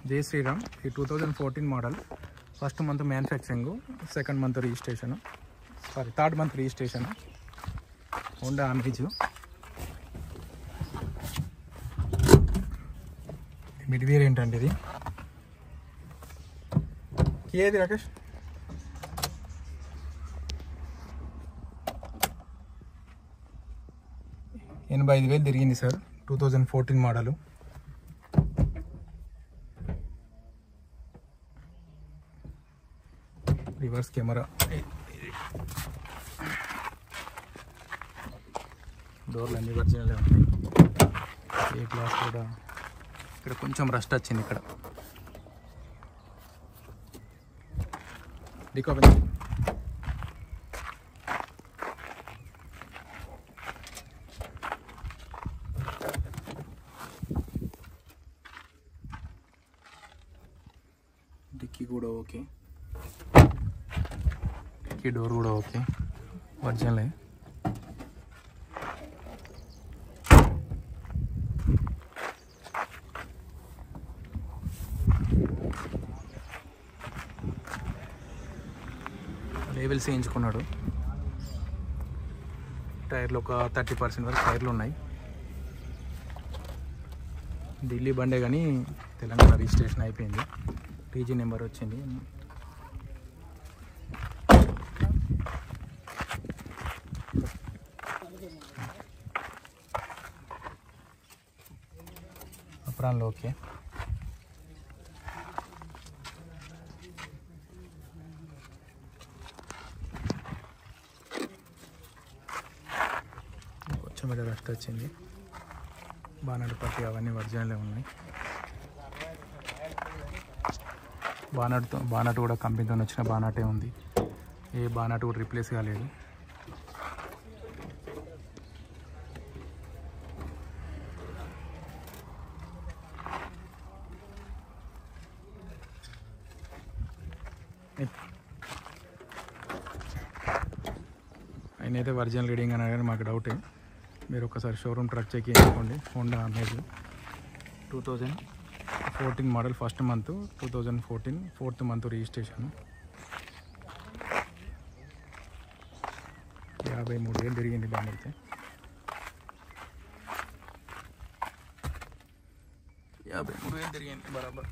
జై శ్రీరామ్. ఈ 2014 model. First month manufacturing, second month registration, third month registration. Honda amaze. Mid variant అండి ఇది. ఏది రాకేష్? $85,000 తిరిగింది సార్. 2014 మోడలు. Reverse camera. డోర్లు అన్ని ఒరిజినల్ ఉంటాయి. ఏ గ్లాస్ కూడా ఇక్కడ కొంచెం రస్ట్ వచ్చింది. ఇక్కడ డికోపెన్. డిక్కీ కూడా ఓకే. డిక్కీ డోర్ కూడా ఓకే, ఒరిజినలే. లేబుల్స్ వేయించుకున్నాడు. టైర్లు ఒక 30% వరకు టైర్లు ఉన్నాయి. ఢిల్లీ బండే కానీ తెలంగాణ రిజిస్ట్రేషన్ అయిపోయింది. టీజీ నెంబర్ వచ్చింది. అప్రాన్లో ఓకే. కొంచెం మీద రస్ట్ వచ్చింది. బానట్ పట్టి అవన్నీ ఒరిజినలే ఉన్నాయి. బానట్ కూడా కంపెనీతో వచ్చిన బానటే ఉంది. ఏ బానట్ కూడా రీప్లేస్ కాలేదు. ఆయన అయితే ఒరిజినల్ రీడింగ్ అని అడిగారు. మాకు డౌటే. మీరు ఒకసారి షోరూమ్ ట్రక్ చెక్ చేసుకోండి. Honda amaze 2014 model. First month 2014, fourth month registration. 53,000 తిరిగింది బండి అయితే. 53,000 తిరిగింది బరాబర్.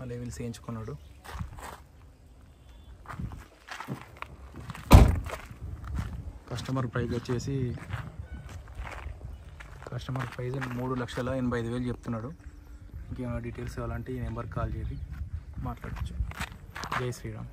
మళ్ళీ వీళ్ళు చేయించుకున్నాడు. కస్టమర్ ప్రైస్ వచ్చేసి 3,85,000 చెప్తున్నాడు. ఇంకేమైనా డీటెయిల్స్ కావాలంటే ఈ నెంబర్కి కాల్ చేసి మాట్లాడచ్చు. జై శ్రీరామ్.